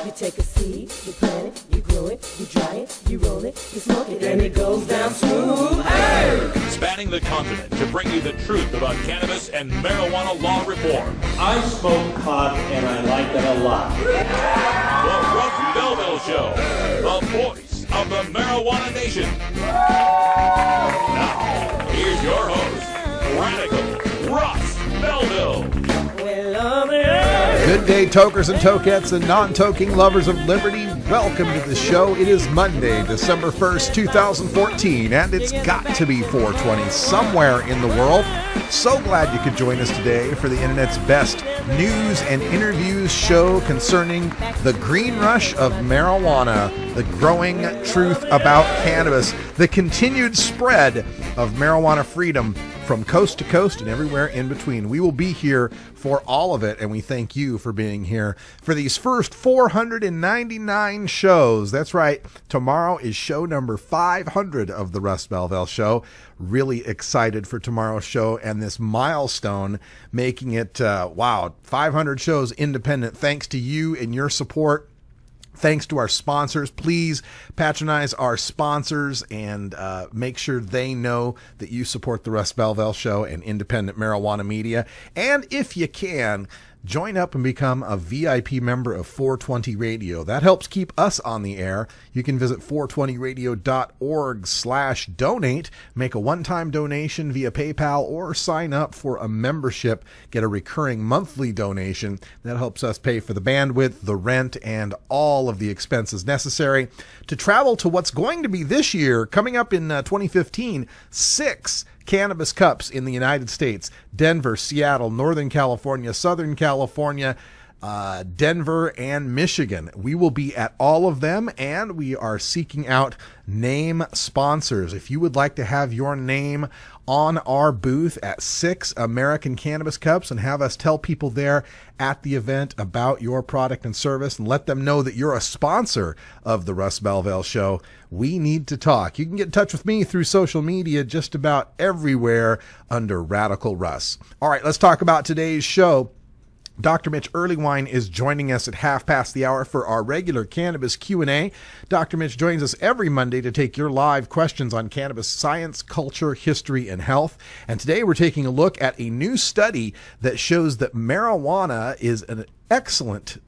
You take a seed, you plant it, you grow it, you dry it, you roll it, you smoke it, and it goes down smooth. Hey! Spanning the continent to bring you the truth about cannabis and marijuana law reform. I smoke pot and I like it a lot. The Russ Belville Show, the voice of the marijuana nation. Now, here's your host, Radical Russ Belville. Good day, tokers and tokettes and non-toking lovers of liberty. Welcome to the show. It is Monday, December 1st, 2014, and it's got to be 420 somewhere in the world. So glad you could join us today for the internet's best news and interviews show concerning the green rush of marijuana, the growing truth about cannabis, the continued spread of marijuana freedom from coast to coast and everywhere in between. We will be here for all of it, and we thank you for being here for these first 499 shows. That's right. Tomorrow is show number 500 of the Russ Belville Show. Really excited for tomorrow's show and this milestone, making it, 500 shows independent. Thanks to you and your support. Thanks to our sponsors. Please patronize our sponsors and make sure they know that you support the Russ Belville Show and independent marijuana media. And if you can, join up and become a VIP member of 420 Radio. That helps keep us on the air. You can visit 420radio.org/donate, make a one-time donation via PayPal, or sign up for a membership, get a recurring monthly donation. That helps us pay for the bandwidth, the rent, and all of the expenses necessary to travel to what's going to be this year, coming up in 2015, 6 Cannabis Cups in the United States: Denver, Seattle, Northern California, Southern California, Denver, and Michigan. We will be at all of them, and we are seeking out name sponsors. If you would like to have your name on our booth at 6 American Cannabis Cups and have us tell people there at the event about your product and service and let them know that you're a sponsor of the Russ Belville Show, we need to talk. You can get in touch with me through social media just about everywhere under Radical Russ. All right, let's talk about today's show. Dr. Mitch Earlywine is joining us at 1:30 for our regular cannabis Q&A. Dr. Mitch joins us every Monday to take your live questions on cannabis science, culture, history, and health. And today we're taking a look at a new study that shows that marijuana is an excellent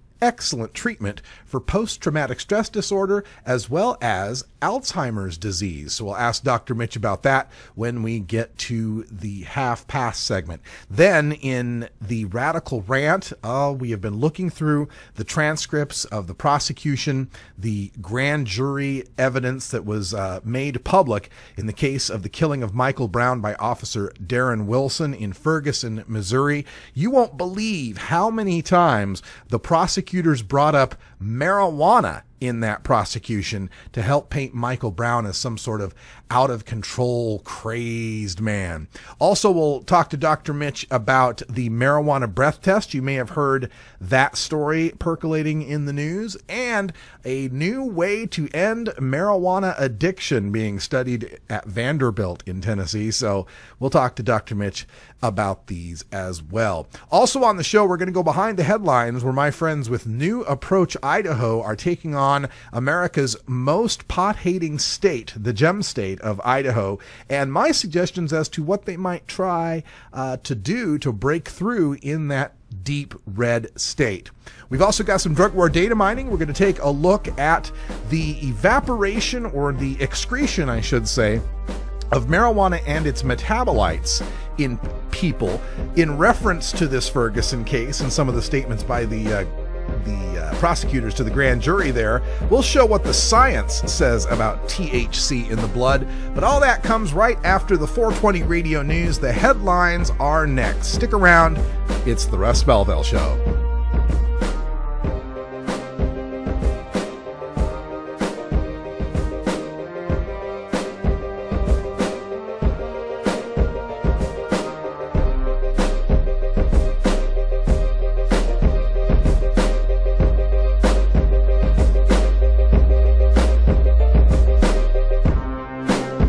treatment for post-traumatic stress disorder as well as Alzheimer's disease. So we'll ask Dr. Mitch about that when we get to the half-past segment. Then in the Radical Rant, we have been looking through the transcripts of the prosecution, the grand jury evidence that was made public in the case of the killing of Michael Brown by Officer Darren Wilson in Ferguson, Missouri. You won't believe how many times the prosecutors brought up marijuana in that prosecution to help paint Michael Brown as some sort of out-of-control, crazed man. Also, we'll talk to Dr. Mitch about the marijuana breath test. You may have heard that story percolating in the news, and a new way to end marijuana addiction being studied at Vanderbilt in Tennessee. So we'll talk to Dr. Mitch about these as well. Also on the show, we're going to go behind the headlines where my friends with New Approach Idaho are taking on America's most pot-hating state, the gem state of Idaho, and my suggestions as to what they might try to do to break through in that deep red state. We've also got some drug war data mining. We're going to take a look at the evaporation, or the excretion, I should say, of marijuana and its metabolites in people in reference to this Ferguson case and some of the statements by the prosecutors to the grand jury there. We'll show what the science says about THC in the blood, but all that comes right after the 420 Radio News. The headlines are next. Stick around. It's the Russ Belville Show.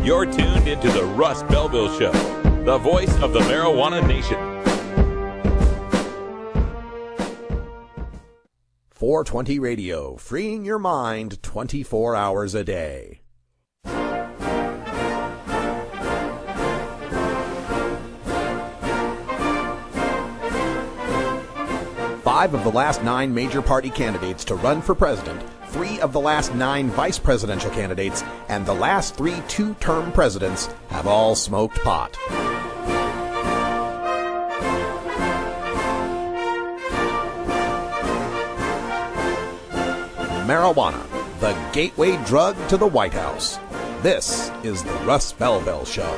You're tuned into the Russ Belville Show, the voice of the marijuana nation. 420 Radio, freeing your mind 24 hours a day. Five of the last 9 major party candidates to run for president, 3 of the last 9 vice presidential candidates, and the last 3 two-term presidents have all smoked pot. Marijuana, the gateway drug to the White House. This is the Russ Belville Show.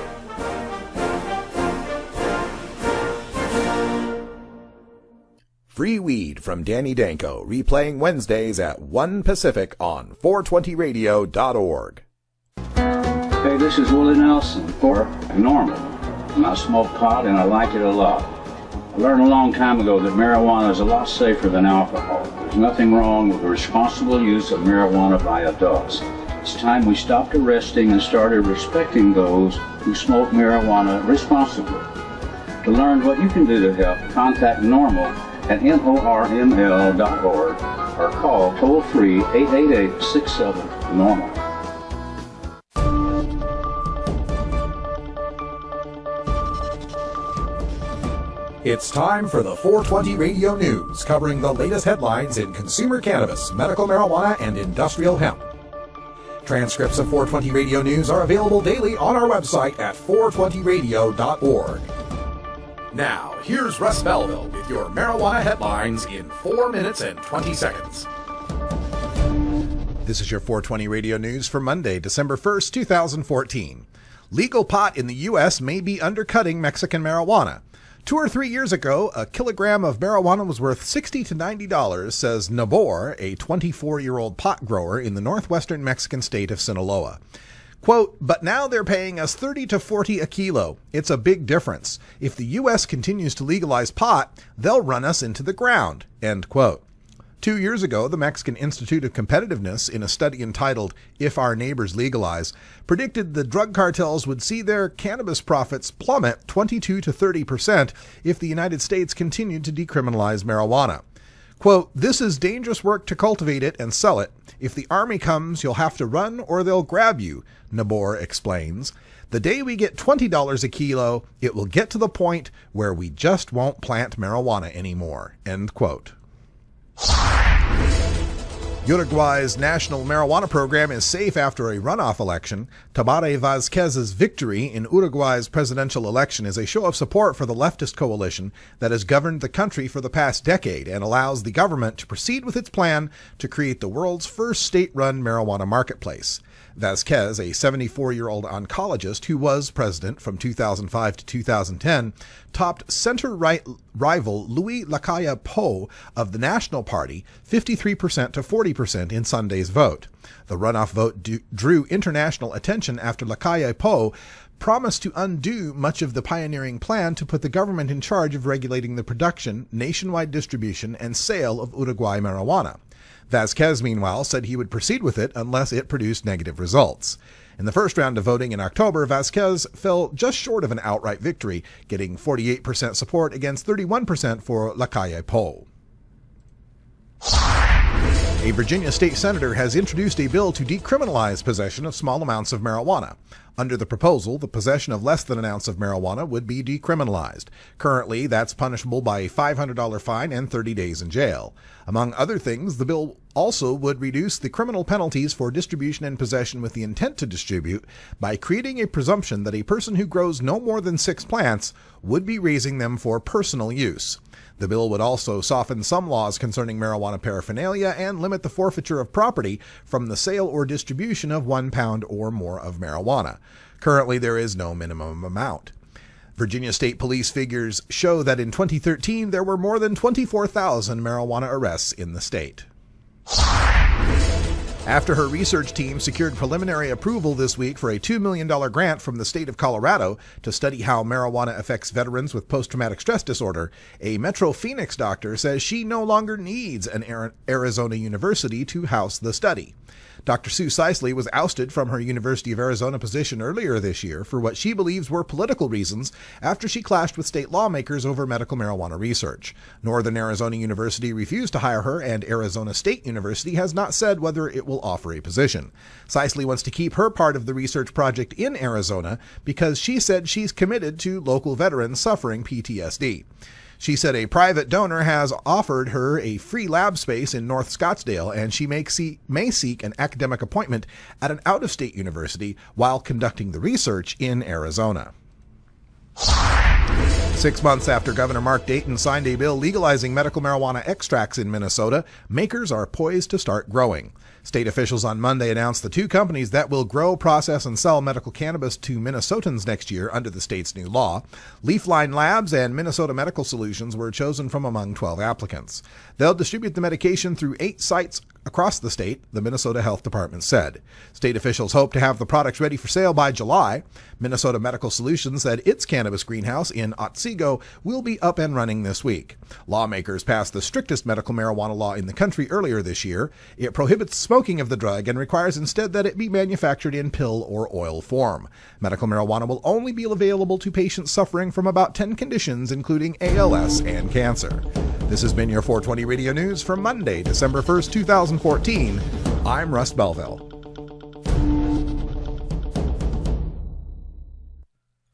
Free Weed from Danny Danko, replaying Wednesdays at 1 Pacific on 420radio.org. Hey, this is Willie Nelson for Normal. And I smoke pot and I like it a lot. I learned a long time ago that marijuana is a lot safer than alcohol. There's nothing wrong with the responsible use of marijuana by adults. It's time we stopped arresting and started respecting those who smoke marijuana responsibly. To learn what you can do to help, contact Normal at norml.org or call toll-free 888-67-NORMAL. It's time for the 420 Radio News, covering the latest headlines in consumer cannabis, medical marijuana, and industrial hemp. Transcripts of 420 Radio News are available daily on our website at 420radio.org. Now, here's Russ Belville with your marijuana headlines in 4 minutes and 20 seconds. This is your 420 Radio News for Monday, December 1st, 2014. Legal pot in the U.S. may be undercutting Mexican marijuana. 2 or 3 years ago, a kilogram of marijuana was worth $60 to $90, says Nabor, a 24-year-old pot grower in the northwestern Mexican state of Sinaloa. Quote, but now they're paying us $30 to $40 a kilo. It's a big difference. If the U.S. continues to legalize pot, they'll run us into the ground. End quote. 2 years ago, the Mexican Institute of Competitiveness, in a study entitled If Our Neighbors Legalize, predicted the drug cartels would see their cannabis profits plummet 22 to 30% if the United States continued to decriminalize marijuana. Quote, this is dangerous work to cultivate it and sell it. If the army comes, you'll have to run or they'll grab you, Nabor explains. The day we get $20 a kilo, it will get to the point where we just won't plant marijuana anymore. End quote. Uruguay's national marijuana program is safe after a runoff election. Tabaré Vázquez's victory in Uruguay's presidential election is a show of support for the leftist coalition that has governed the country for the past decade and allows the government to proceed with its plan to create the world's first state-run marijuana marketplace. Vázquez, a 74-year-old oncologist who was president from 2005 to 2010, topped center-right rival Luis Lacalle Pou of the National Party 53% to 40% in Sunday's vote. The runoff vote drew international attention after Lacalle Pou promised to undo much of the pioneering plan to put the government in charge of regulating the production, nationwide distribution, and sale of Uruguay marijuana. Vázquez, meanwhile, said he would proceed with it unless it produced negative results. In the first round of voting in October, Vázquez fell just short of an outright victory, getting 48% support against 31% for Lacalle Pou. A Virginia state senator has introduced a bill to decriminalize possession of small amounts of marijuana. Under the proposal, the possession of less than an ounce of marijuana would be decriminalized. Currently, that's punishable by a $500 fine and 30 days in jail. Among other things, the bill also would reduce the criminal penalties for distribution and possession with the intent to distribute by creating a presumption that a person who grows no more than 6 plants would be raising them for personal use. The bill would also soften some laws concerning marijuana paraphernalia and limit the forfeiture of property from the sale or distribution of 1 pound or more of marijuana. Currently, there is no minimum amount. Virginia State Police figures show that in 2013, there were more than 24,000 marijuana arrests in the state. After her research team secured preliminary approval this week for a $2 million grant from the state of Colorado to study how marijuana affects veterans with post-traumatic stress disorder, a Metro Phoenix doctor says she no longer needs an Arizona university to house the study. Dr. Sue Sisley was ousted from her University of Arizona position earlier this year for what she believes were political reasons after she clashed with state lawmakers over medical marijuana research. Northern Arizona University refused to hire her, and Arizona State University has not said whether it will offer a position. Sisley wants to keep her part of the research project in Arizona because she said she's committed to local veterans suffering PTSD. She said a private donor has offered her a free lab space in North Scottsdale, and she may seek an academic appointment at an out-of-state university while conducting the research in Arizona. 6 months after Governor Mark Dayton signed a bill legalizing medical marijuana extracts in Minnesota, makers are poised to start growing. State officials on Monday announced the 2 companies that will grow, process, and sell medical cannabis to Minnesotans next year under the state's new law. Leafline Labs and Minnesota Medical Solutions were chosen from among 12 applicants. They'll distribute the medication through 8 sites across the state, the Minnesota Health Department said. State officials hope to have the products ready for sale by July. Minnesota Medical Solutions said its cannabis greenhouse in Otsego will be up and running this week. Lawmakers passed the strictest medical marijuana law in the country earlier this year. It prohibits smoking of the drug and requires instead that it be manufactured in pill or oil form. Medical marijuana will only be available to patients suffering from about 10 conditions, including ALS and cancer. This has been your 420 Radio News for Monday, December 1st, 2014. I'm Russ Belville.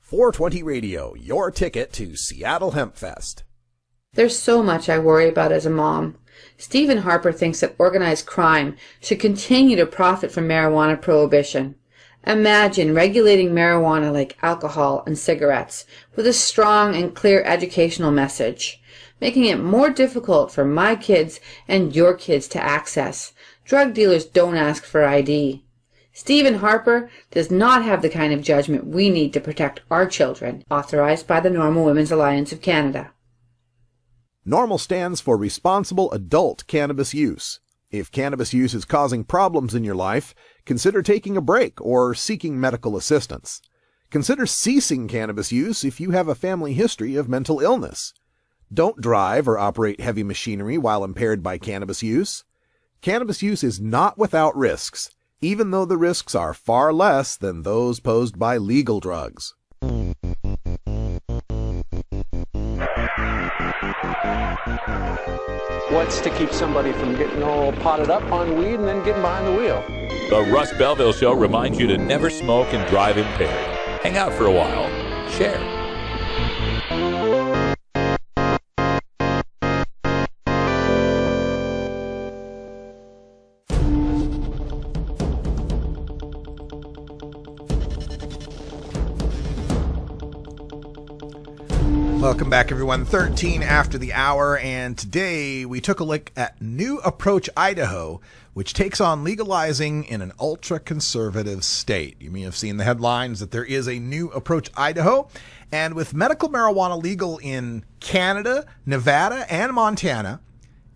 420 Radio, your ticket to Seattle Hemp Fest. There's so much I worry about as a mom. Stephen Harper thinks that organized crime should continue to profit from marijuana prohibition. Imagine regulating marijuana like alcohol and cigarettes with a strong and clear educational message, making it more difficult for my kids and your kids to access. Drug dealers don't ask for ID. Stephen Harper does not have the kind of judgment we need to protect our children, authorized by the Normal Women's Alliance of Canada. NORMAL stands for Responsible Adult Cannabis Use. If cannabis use is causing problems in your life, consider taking a break or seeking medical assistance. Consider ceasing cannabis use if you have a family history of mental illness. Don't drive or operate heavy machinery while impaired by cannabis use. Cannabis use is not without risks, even though the risks are far less than those posed by legal drugs. What's to keep somebody from getting all potted up on weed and then getting behind the wheel? The Russ Belville Show reminds you to never smoke and drive impaired. Hang out for a while. Share. Welcome back, everyone. 13 after the hour, and today we took a look at New Approach Idaho, which takes on legalizing in an ultra-conservative state. You may have seen the headlines that there is a New Approach Idaho, and with medical marijuana legal in Canada, Nevada, and Montana,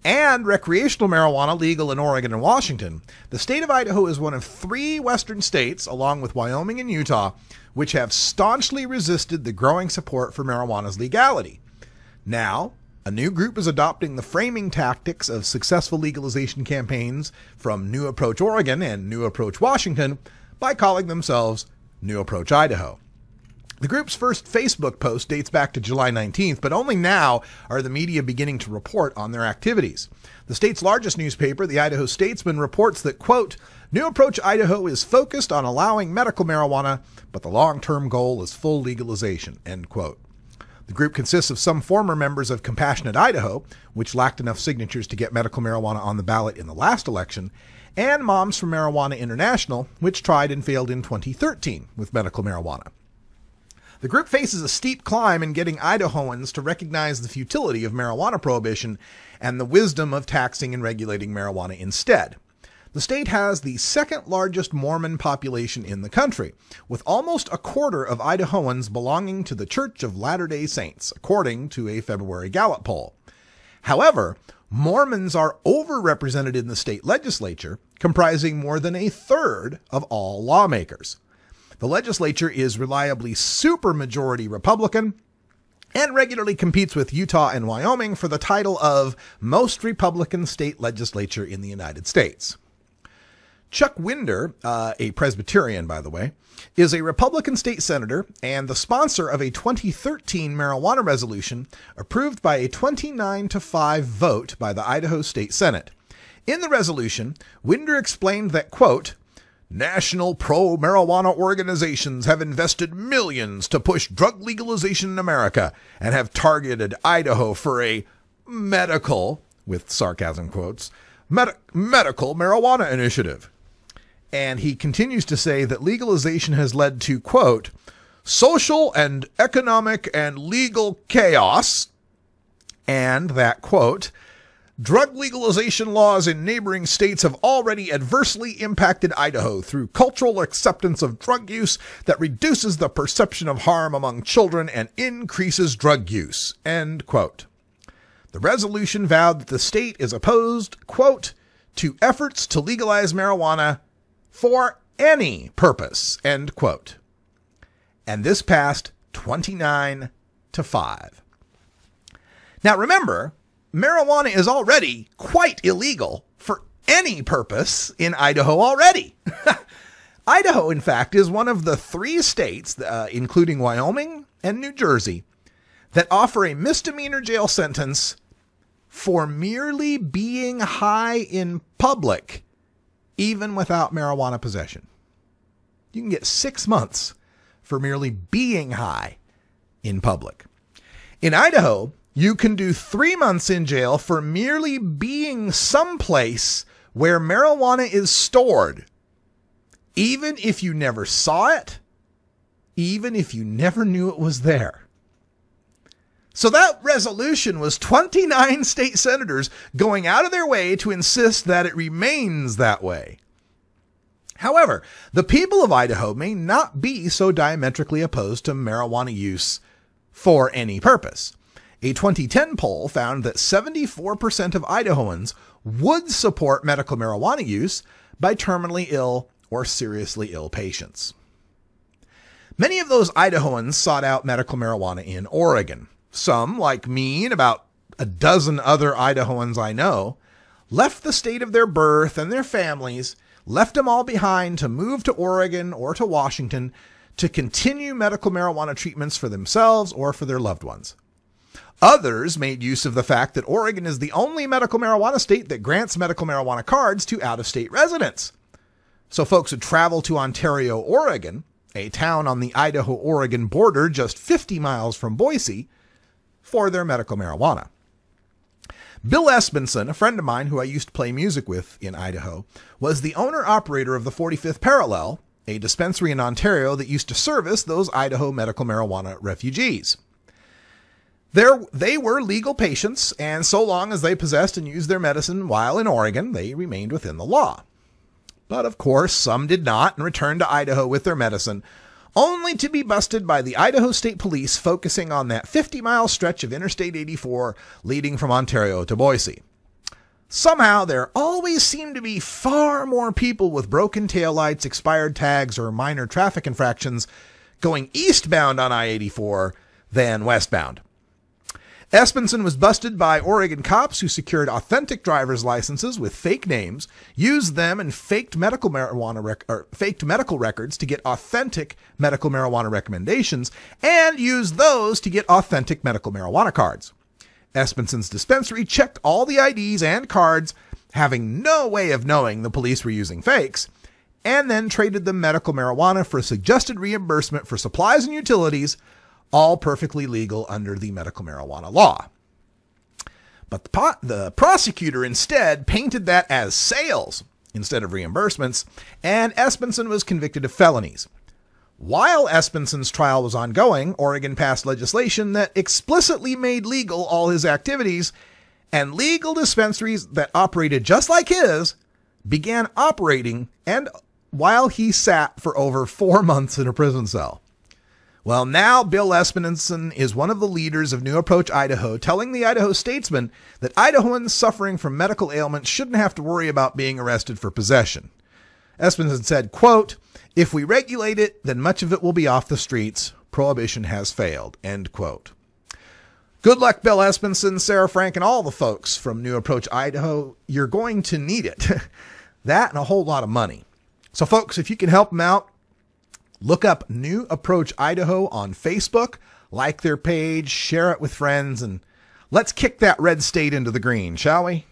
and recreational marijuana legal in Oregon and Washington, the state of Idaho is one of 3 western states, along with Wyoming and Utah, which have staunchly resisted the growing support for marijuana's legality. Now, a new group is adopting the framing tactics of successful legalization campaigns from New Approach Oregon and New Approach Washington by calling themselves New Approach Idaho. The group's first Facebook post dates back to July 19th, but only now are the media beginning to report on their activities. The state's largest newspaper, the Idaho Statesman, reports that, quote, New Approach Idaho is focused on allowing medical marijuana, but the long-term goal is full legalization, end quote. The group consists of some former members of Compassionate Idaho, which lacked enough signatures to get medical marijuana on the ballot in the last election, and Moms for Marijuana International, which tried and failed in 2013 with medical marijuana. The group faces a steep climb in getting Idahoans to recognize the futility of marijuana prohibition and the wisdom of taxing and regulating marijuana instead. The state has the second largest Mormon population in the country, with almost a quarter of Idahoans belonging to the Church of Latter-day Saints, according to a February Gallup poll. However, Mormons are overrepresented in the state legislature, comprising more than a third of all lawmakers. The legislature is reliably supermajority Republican and regularly competes with Utah and Wyoming for the title of most Republican state legislature in the United States. Chuck Winder, a Presbyterian, by the way, is a Republican state senator and the sponsor of a 2013 marijuana resolution approved by a 29-5 vote by the Idaho State Senate. In the resolution, Winder explained that, quote, national pro-marijuana organizations have invested millions to push drug legalization in America and have targeted Idaho for a medical, with sarcasm quotes, medical marijuana initiative. And he continues to say that legalization has led to, quote, social and economic and legal chaos, and that, quote, drug legalization laws in neighboring states have already adversely impacted Idaho through cultural acceptance of drug use that reduces the perception of harm among children and increases drug use, end quote. The resolution vowed that the state is opposed, quote, to efforts to legalize marijuana for any purpose, end quote. And this passed 29-5. Now remember, marijuana is already quite illegal for any purpose in Idaho already. Idaho, in fact, is one of the 3 states, including Wyoming and New Jersey, that offer a misdemeanor jail sentence for merely being high in public, even without marijuana possession. You can get 6 months for merely being high in public. In Idaho, you can do 3 months in jail for merely being someplace where marijuana is stored, even if you never saw it, even if you never knew it was there. So that resolution was 29 state senators going out of their way to insist that it remains that way. However, the people of Idaho may not be so diametrically opposed to marijuana use for any purpose. A 2010 poll found that 74% of Idahoans would support medical marijuana use by terminally ill or seriously ill patients. Many of those Idahoans sought out medical marijuana in Oregon. Some, like me and about a dozen other Idahoans I know, left the state of their birth and their families, left them all behind to move to Oregon or to Washington to continue medical marijuana treatments for themselves or for their loved ones. Others made use of the fact that Oregon is the only medical marijuana state that grants medical marijuana cards to out-of-state residents. So folks would travel to Ontario, Oregon, a town on the Idaho-Oregon border just 50 miles from Boise, for their medical marijuana. Bill Espenson, a friend of mine who I used to play music with in Idaho, was the owner-operator of the 45th Parallel, a dispensary in Ontario that used to service those Idaho medical marijuana refugees. They were legal patients, and so long as they possessed and used their medicine while in Oregon, they remained within the law. But of course, some did not and returned to Idaho with their medicine, only to be busted by the Idaho State Police focusing on that 50-mile stretch of Interstate 84 leading from Ontario to Boise. Somehow, there always seemed to be far more people with broken taillights, expired tags, or minor traffic infractions going eastbound on I-84 than westbound. Espenson was busted by Oregon cops who secured authentic driver's licenses with fake names, used them and faked medical records to get authentic medical marijuana recommendations, and used those to get authentic medical marijuana cards. Espenson's dispensary checked all the IDs and cards, having no way of knowing the police were using fakes, and then traded them medical marijuana for a suggested reimbursement for supplies and utilities, all perfectly legal under the medical marijuana law. But the prosecutor instead painted that as sales instead of reimbursements, and Espenson was convicted of felonies. While Espenson's trial was ongoing, Oregon passed legislation that explicitly made legal all his activities, and legal dispensaries that operated just like his began operating, and while he sat for over 4 months in a prison cell. Well, now Bill Espenson is one of the leaders of New Approach Idaho, telling the Idaho Statesman that Idahoans suffering from medical ailments shouldn't have to worry about being arrested for possession. Espenson said, quote, "If we regulate it, then much of it will be off the streets. Prohibition has failed," end quote. Good luck, Bill Espenson, Sarah Frank, and all the folks from New Approach Idaho. You're going to need it. That and a whole lot of money. So folks, if you can help them out, look up New Approach Idaho on Facebook, like their page, share it with friends, and let's kick that red state into the green, shall we?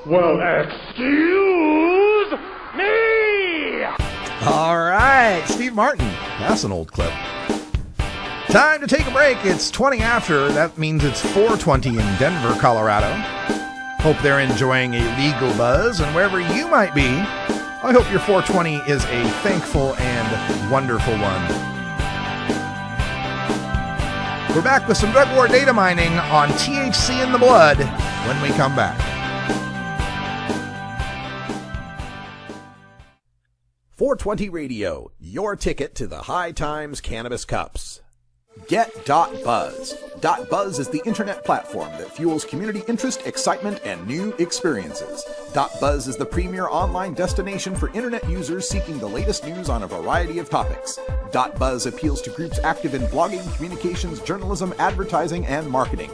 Well, excuse me! All right, Steve Martin. That's an old clip. Time to take a break. It's 20 after. That means it's 4:20 in Denver, Colorado. Hope they're enjoying a legal buzz, and wherever you might be, I hope your 420 is a thankful and wonderful one. We're back with some drug war data mining on THC in the blood when we come back. 420 Radio, your ticket to the High Times Cannabis Cups. Get.Buzz. .Buzz is the internet platform that fuels community interest, excitement, and new experiences. .Buzz is the premier online destination for internet users seeking the latest news on a variety of topics. .Buzz appeals to groups active in blogging, communications, journalism, advertising, and marketing.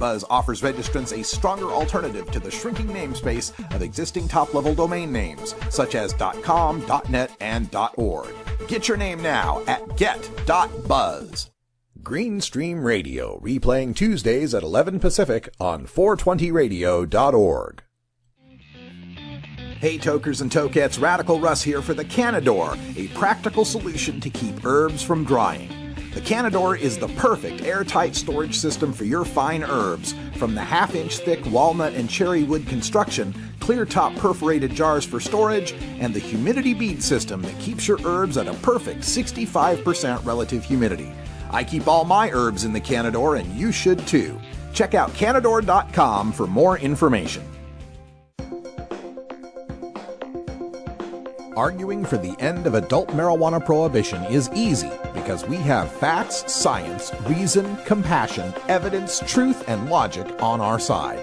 .Buzz offers registrants a stronger alternative to the shrinking namespace of existing top-level domain names, such as .com, .net, and .org. Get your name now at get.buzz. Greenstream Radio, replaying Tuesdays at 11 Pacific on 420radio.org. Hey tokers and tokettes, Radical Russ here for the Canador, a practical solution to keep herbs from drying. The Canador is the perfect airtight storage system for your fine herbs, from the half-inch thick walnut and cherry wood construction, clear-top perforated jars for storage, and the humidity bead system that keeps your herbs at a perfect 65% relative humidity. I keep all my herbs in the Canador, and you should too. Check out Canador.com for more information. Arguing for the end of adult marijuana prohibition is easy because we have facts, science, reason, compassion, evidence, truth, and logic on our side.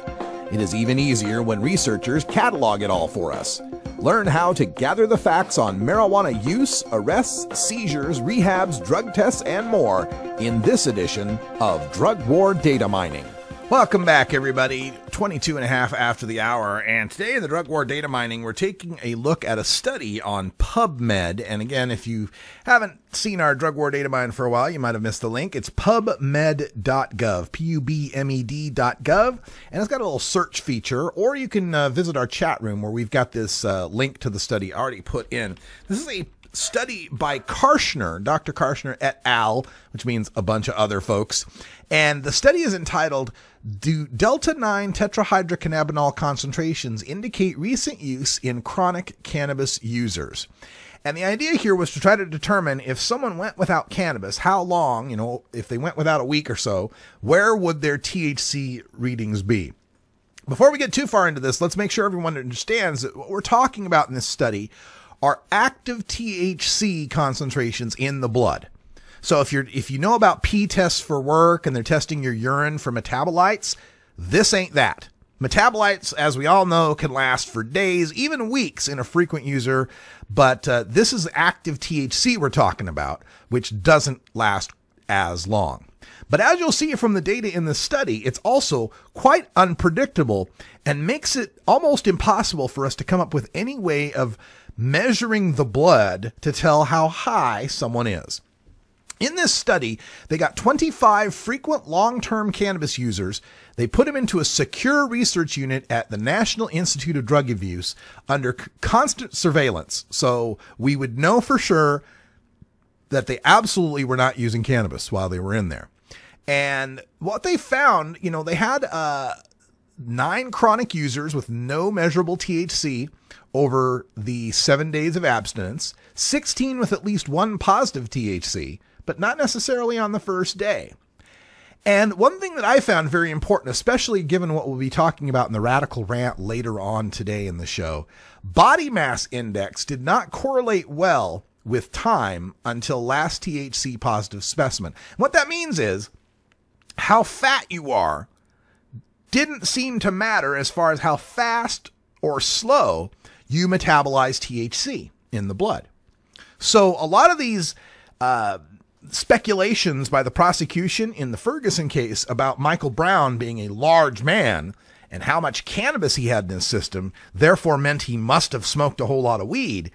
It is even easier when researchers catalog it all for us. Learn how to gather the facts on marijuana use, arrests, seizures, rehabs, drug tests, and more in this edition of Drug War Data Mining. Welcome back, everybody. 22 and a half after the hour, and today in the Drug War Data Mining, we're taking a look at a study on PubMed. And again, if you haven't seen our Drug War Data Mine for a while, you might have missed the link. It's pubmed.gov, pubmed.gov, and it's got a little search feature, or you can visit our chat room where we've got this link to the study already put in. This is a study by Karschner, Dr. Karschner et al., which means a bunch of other folks. And the study is entitled, Do Delta-9 Tetrahydrocannabinol Concentrations Indicate Recent Use in Chronic Cannabis Users? And the idea here was to try to determine if someone went without cannabis, how long, if they went without a week or so, where would their THC readings be? Before we get too far into this, let's make sure everyone understands that what we're talking about in this study are active THC concentrations in the blood. So if you know about P tests for work and they're testing your urine for metabolites, this ain't that. Metabolites, as we all know, can last for days, even weeks in a frequent user, but this is active THC we're talking about, which doesn't last as long. But as you'll see from the data in this study, it's also quite unpredictable and makes it almost impossible for us to come up with any way of measuring the blood to tell how high someone is. In this study, they got 25 frequent long-term cannabis users. They put them into a secure research unit at the National Institute of Drug Abuse under constant surveillance. So we would know for sure that they absolutely were not using cannabis while they were in there. And what they found, they had 9 chronic users with no measurable THC over the 7 days of abstinence, 16 with at least 1 positive THC, but not necessarily on the first day. And one thing that I found very important, especially given what we'll be talking about in the Radical Rant later on today in the show, body mass index did not correlate well with time until last THC positive specimen. What that means is how fat you are didn't seem to matter as far as how fast or slow you metabolize THC in the blood. So a lot of these speculations by the prosecution in the Ferguson case about Michael Brown being a large man and how much cannabis he had in his system, therefore meant he must have smoked a whole lot of weed,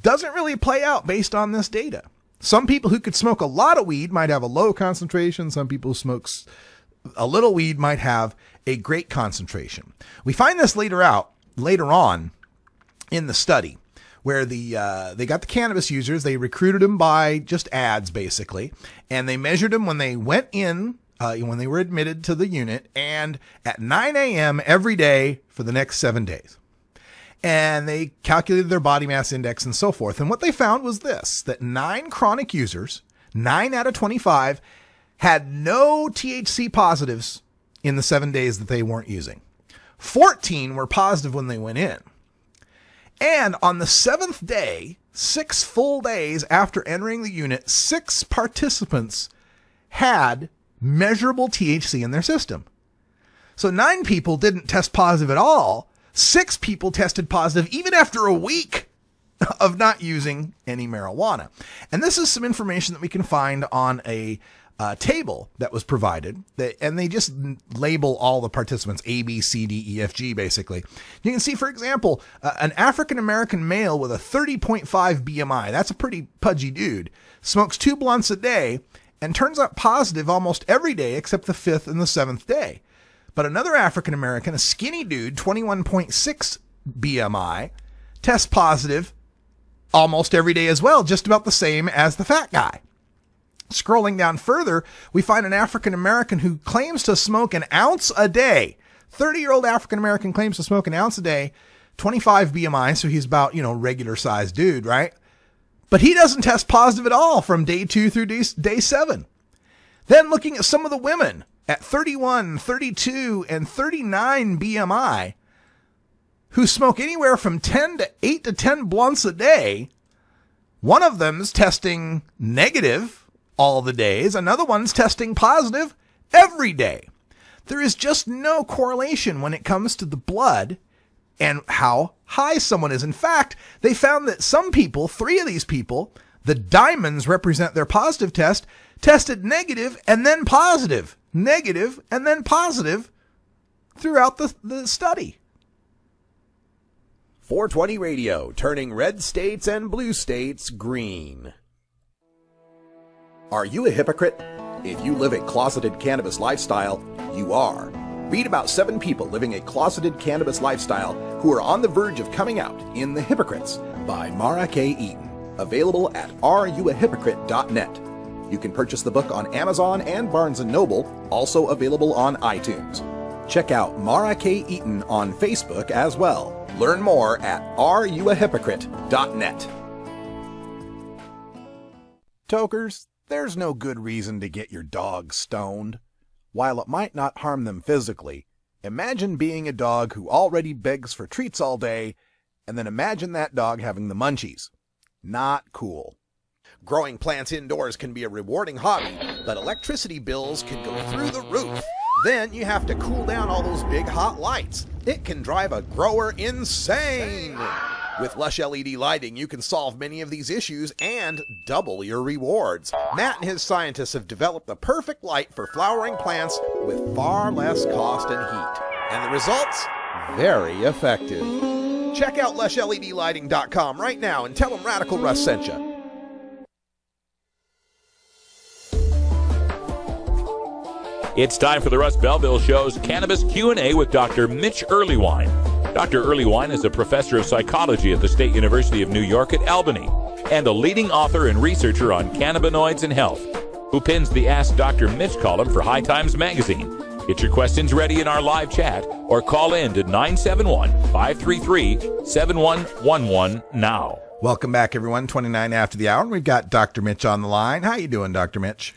doesn't really play out based on this data. Some people who could smoke a lot of weed might have a low concentration. Some people who smoke a little weed might have a great concentration. We find this later on in the study, where they got the cannabis users, they recruited them by just ads basically, and they measured them when they went in, when they were admitted to the unit, and at 9 a.m. every day for the next 7 days. And they calculated their body mass index and so forth. And what they found was this, that 9 chronic users, 9 out of 25, had no THC positives in the 7 days that they weren't using. 14 were positive when they went in. And on the 7th day, 6 full days after entering the unit, 6 participants had measurable THC in their system. So 9 people didn't test positive at all. 6 people tested positive even after a week of not using any marijuana. And this is some information that we can find on a table that was provided, and they just label all the participants A, B, C, D, E, F, G, basically. You can see, for example, an African-American male with a 30.5 BMI, that's a pretty pudgy dude, smokes 2 blunts a day and turns up positive almost every day except the 5th and the 7th day. But another African-American, a skinny dude, 21.6 BMI, tests positive almost every day as well, just about the same as the fat guy. Scrolling down further, we find an African-American who claims to smoke an ounce a day. 30-year-old African-American claims to smoke an ounce a day, 25 BMI, so he's about, regular-sized dude, right? But he doesn't test positive at all from day 2 through day 7. Then looking at some of the women at 31, 32, and 39 BMI who smoke anywhere from 8 to 10 blunts a day. One of them's testing negative all the days. Another one's testing positive every day. There is just no correlation when it comes to the blood and how high someone is. In fact, they found that some people, 3 of these people, the diamonds represent their positive test, tested negative and then positive, negative and then positive throughout the study. 420 Radio, turning red states and blue states green. Are you a hypocrite? If you live a closeted cannabis lifestyle, you are. Read about 7 people living a closeted cannabis lifestyle who are on the verge of coming out in The Hypocrites by Mara K. Eaton. Available at areyouahypocrite.net. You can purchase the book on Amazon and Barnes & Noble, also available on iTunes. Check out Mara K. Eaton on Facebook as well. Learn more at areyouahypocrite.net. Tokers, there's no good reason to get your dog stoned. While it might not harm them physically, imagine being a dog who already begs for treats all day, and then imagine that dog having the munchies. Not cool. Growing plants indoors can be a rewarding hobby, but electricity bills can go through the roof. Then you have to cool down all those big hot lights. It can drive a grower insane. With Lush LED lighting, you can solve many of these issues and double your rewards. Matt and his scientists have developed the perfect light for flowering plants with far less cost and heat. And the results? Very effective. Check out LushLEDlighting.com right now and tell them Radical Russ sent you. It's time for the Russ Belville Show's Cannabis Q&A with Dr. Mitch Earlywine. Dr. Earlywine is a professor of psychology at the State University of New York at Albany and a leading author and researcher on cannabinoids and health, who pins the Ask Dr. Mitch column for High Times magazine. Get your questions ready in our live chat or call in to 971-533-7111 now. Welcome back, everyone. 29 after the hour, and we've got Dr. Mitch on the line. How you doing, Dr. Mitch?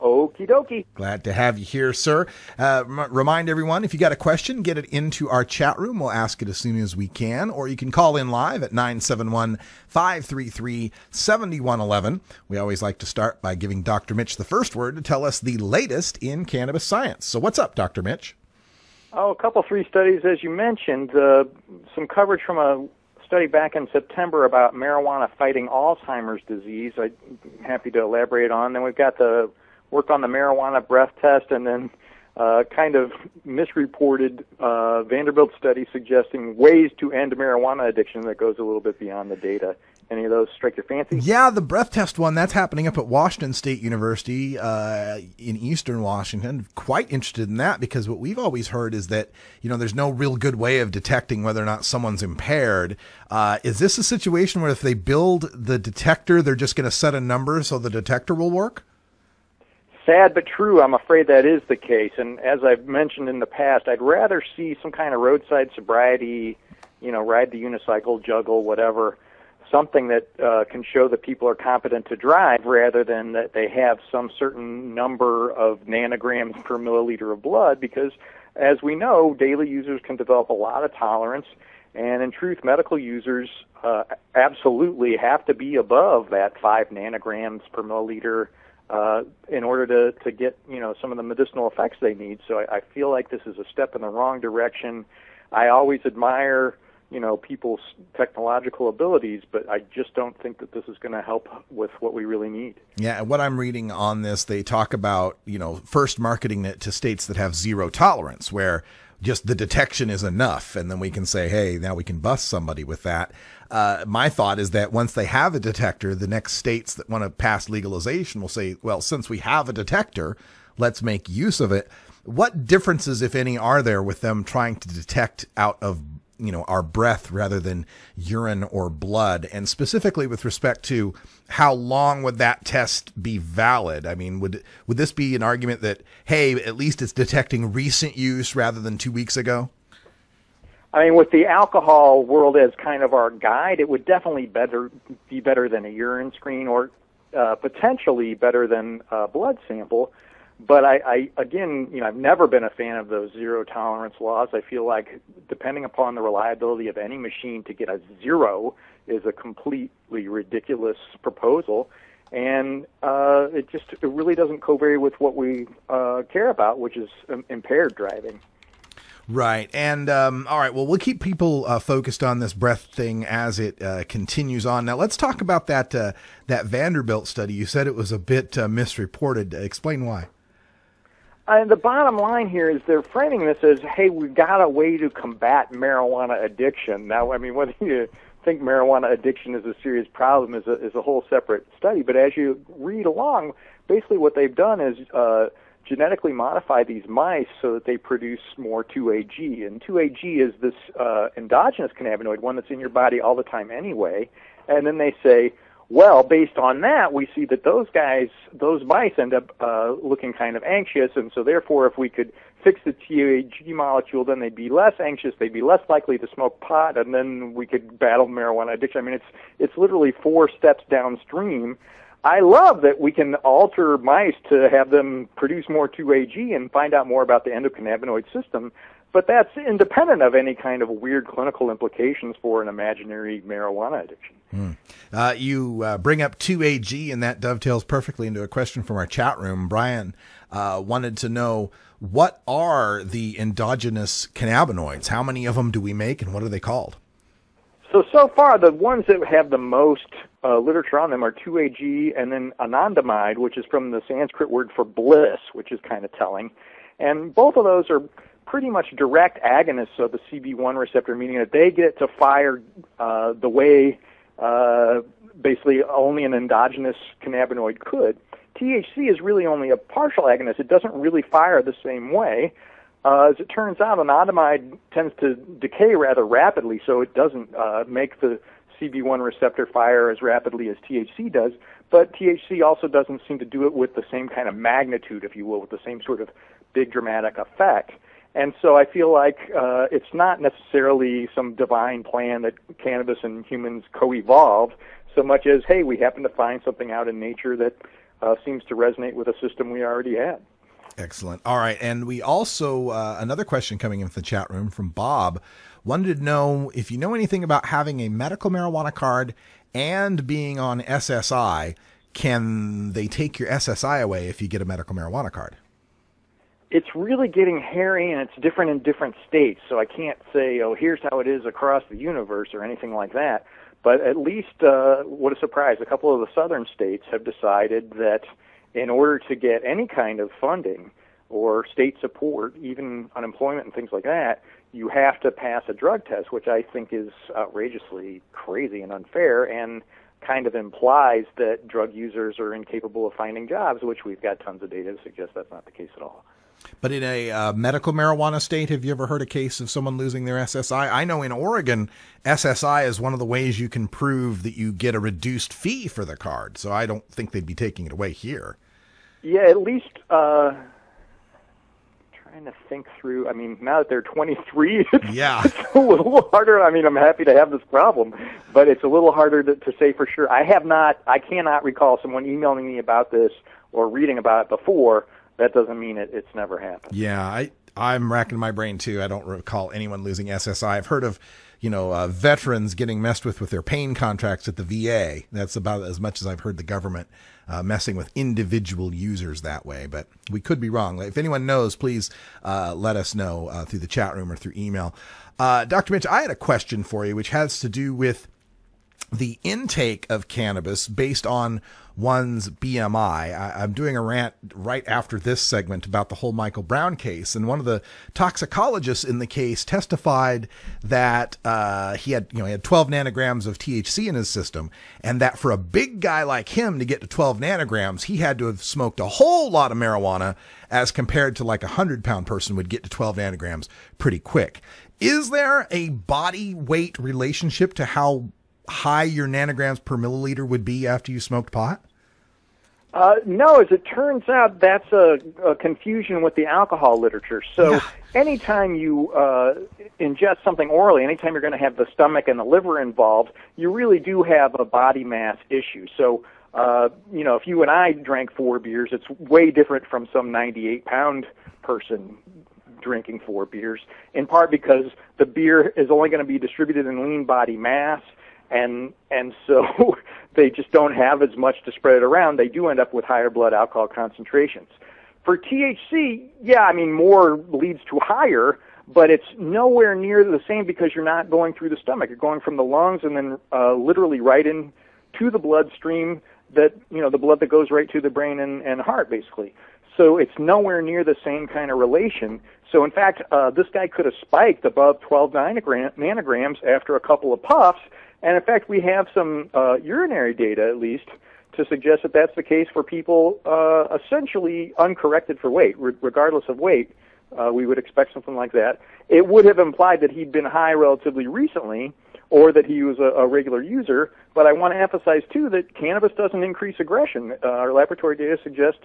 Okie dokie. Glad to have you here, sir. Remind everyone, if you got a question, get it into our chat room. We'll ask it as soon as we can, or you can call in live at 971-533-7111. We always like to start by giving Dr. Mitch the first word to tell us the latest in cannabis science. So what's up, Dr. Mitch? Oh, a couple, 3 studies, as you mentioned. Some coverage from a study back in September about marijuana fighting Alzheimer's disease. I'm happy to elaborate on. Then we've got the work on the marijuana breath test, and then kind of misreported Vanderbilt study suggesting ways to end marijuana addiction that goes a little bit beyond the data. Any of those strike your fancy? Yeah, the breath test one, that's happening up at Washington State University in eastern Washington. Quite interested in that because what we've always heard is that, there's no real good way of detecting whether or not someone's impaired. Is this a situation where if they build the detector, they're just going to set a number so the detector will work? Sad but true. I'm afraid that is the case. And as I've mentioned in the past, I'd rather see some kind of roadside sobriety, ride the unicycle, juggle, whatever, something that can show that people are competent to drive rather than that they have some certain number of nanograms per milliliter of blood, because as we know, daily users can develop a lot of tolerance, and in truth, medical users absolutely have to be above that 5 nanograms per milliliter in order to get, some of the medicinal effects they need. So I feel like this is a step in the wrong direction. I always admire people's technological abilities, but I just don't think that this is going to help with what we really need. Yeah, and what I'm reading on this, they talk about, first marketing it to states that have zero tolerance, where just the detection is enough, and then we can say, hey, now we can bust somebody with that. My thought is that once they have a detector, the next states that want to pass legalization will say, well, since we have a detector, let's make use of it. What differences, if any, are there with them trying to detect out of our breath rather than urine or blood? And specifically with respect to how long would that test be valid? I mean, would this be an argument that, hey, at least it's detecting recent use rather than 2 weeks ago? I mean, with the alcohol world as kind of our guide, it would definitely be better than a urine screen, or potentially better than a blood sample. But I again, I've never been a fan of those zero tolerance laws. I feel like depending upon the reliability of any machine, to get a 0 is a completely ridiculous proposal. And it really doesn't co-vary with what we care about, which is impaired driving. Right. And all right, well, we'll keep people focused on this breath thing as it continues on. Now, let's talk about that Vanderbilt study. You said it was a bit misreported. Explain why. The bottom line here is they're framing this as, hey, we've got a way to combat marijuana addiction. Now, I mean, whether you think marijuana addiction is a serious problem is a whole separate study. But as you read along, basically what they've done is genetically modify these mice so that they produce more 2-AG. And 2-AG is this endogenous cannabinoid, one that's in your body all the time anyway. And then they say, well, based on that, we see that those mice end up looking kind of anxious, and so therefore if we could fix the 2-AG molecule, then they'd be less anxious, they'd be less likely to smoke pot, and then we could battle marijuana addiction. I mean, it's literally 4 steps downstream. I love that we can alter mice to have them produce more 2-AG and find out more about the endocannabinoid system, but that's independent of any kind of weird clinical implications for an imaginary marijuana addiction. You bring up 2-AG, and that dovetails perfectly into a question from our chat room. Brian wanted to know, what are the endogenous cannabinoids? How many of them do we make, and what are they called? So far, the ones that have the most literature on them are 2-AG and then anandamide, which is from the Sanskrit word for bliss, which is kind of telling. And both of those are pretty much direct agonists of the CB1 receptor, meaning that they get to fire the way basically only an endogenous cannabinoid could. THC is really only a partial agonist. It doesn't really fire the same way. As it turns out, anandamide tends to decay rather rapidly, so it doesn't make the CB1 receptor fire as rapidly as THC does, but THC also doesn't seem to do it with the same kind of magnitude, if you will, with the same sort of big dramatic effect. And so I feel like it's not necessarily some divine plan that cannabis and humans co-evolved, so much as, hey, we happen to find something out in nature that seems to resonate with a system we already had. Excellent. All right. And we also, another question coming in from the chat room from Bob, wanted to know if you know anything about having a medical marijuana card and being on SSI. Can they take your SSI away if you get a medical marijuana card? It's really getting hairy, and it's different in different states, so I can't say, oh, here's how it is across the universe or anything like that. But at least, what a surprise, a couple of the southern states have decided that in order to get any kind of funding, or state support, even unemployment and things like that, you have to pass a drug test, which I think is outrageously crazy and unfair, and kind of implies that drug users are incapable of finding jobs, which we've got tons of data to suggest that's not the case at all. But in a medical marijuana state, have you ever heard a case of someone losing their SSI? I know in Oregon, SSI is one of the ways you can prove that you get a reduced fee for the card, so I don't think they'd be taking it away here. Yeah, at least trying to think through. I mean, now that they're 23, it's a little harder. I mean, I'm happy to have this problem, but it's a little harder to say for sure. I cannot recall someone emailing me about this or reading about it before. That doesn't mean it's never happened. Yeah, I'm racking my brain too. I don't recall anyone losing SSI. I've heard of, veterans getting messed with their pain contracts at the VA. That's about as much as I've heard the government messing with individual users that way, but we could be wrong. If anyone knows, please let us know through the chat room or through email. Dr. Mitch, I had a question for you, which has to do with the intake of cannabis based on one's BMI. I'm doing a rant right after this segment about the whole Michael Brown case, and one of the toxicologists in the case testified that he had 12 nanograms of THC in his system, and that for a big guy like him to get to 12 nanograms, he had to have smoked a whole lot of marijuana, as compared to like a 100-pound person would get to 12 nanograms pretty quick. Is there a body weight relationship to how high your nanograms per milliliter would be after you smoked pot? No, as it turns out, that's a confusion with the alcohol literature. So anytime you ingest something orally, anytime you're going to have the stomach and the liver involved, you really do have a body mass issue. So, if you and I drank 4 beers, it's way different from some 98-pound person drinking 4 beers, in part because the beer is only going to be distributed in lean body mass, and so they just don't have as much to spread it around. They do end up with higher blood alcohol concentrations. For THC, more leads to higher, but it's nowhere near the same because you're not going through the stomach. You're going from the lungs and then literally right into the bloodstream, that the blood that goes right to the brain and heart, basically. So it's nowhere near the same kind of relation. So in fact, this guy could have spiked above 12 nanograms after a couple of puffs. And in fact, we have some urinary data, at least, to suggest that that's the case for people essentially uncorrected for weight. Regardless of weight, we would expect something like that. It would have implied that he'd been high relatively recently, or that he was a regular user. But I want to emphasize, too, that cannabis doesn't increase aggression. Our laboratory data suggests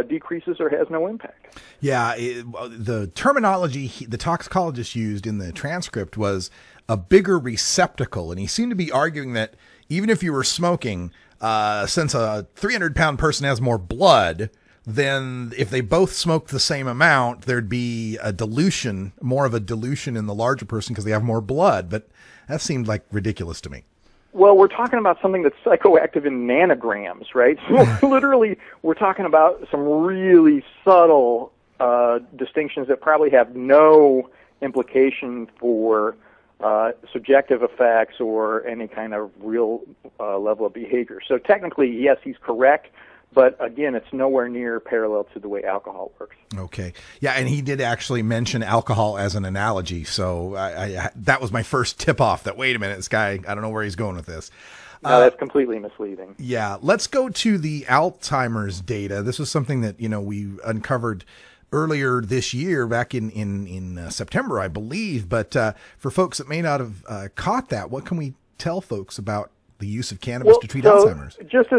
decreases or has no impact. Yeah, the terminology the toxicologist used in the transcript was a bigger receptacle, and he seemed to be arguing that even if you were smoking, since a 300-pound person has more blood, then if they both smoked the same amount, there'd be a dilution, more of a dilution in the larger person because they have more blood. But that seemed like ridiculous to me. Well, we're talking about something that's psychoactive in nanograms, right? So literally, we're talking about some really subtle distinctions that probably have no implication for subjective effects or any kind of real level of behavior. So technically, yes, he's correct, but again, it's nowhere near parallel to the way alcohol works. Okay. Yeah, and he did actually mention alcohol as an analogy, so I that was my first tip-off that, wait a minute, this guy, I don't know where he's going with this. No, that's completely misleading. Yeah, let's go to the Alzheimer's data. This was something that, we uncovered earlier this year, back in September, I believe. But for folks that may not have caught that, what can we tell folks about the use of cannabis to treat Alzheimer's? Just